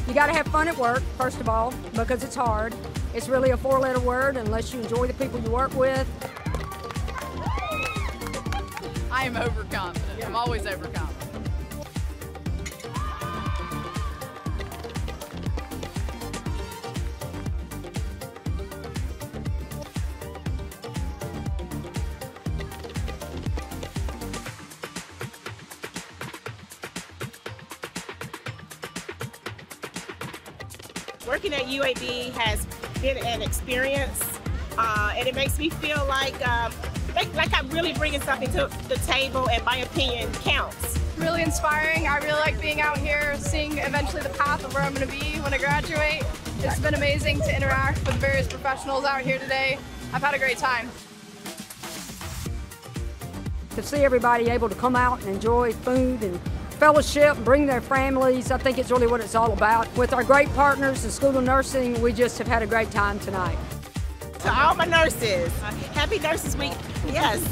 You got to have fun at work, first of all, because it's hard. It's really a 4-letter word unless you enjoy the people you work with. I am overconfident. I'm always overconfident. Working at UAB has been an experience, and it makes me feel like I'm really bringing something to the table, and my opinion counts. Really inspiring. I really like being out here, seeing eventually the path of where I'm going to be when I graduate. It's been amazing to interact with various professionals out here today. I've had a great time. To see everybody able to come out and enjoy food and fellowship and bring their families, I think it's really what it's all about. With our great partners, the School of Nursing, we just have had a great time tonight. To all my nurses, happy Nurses Week, yes.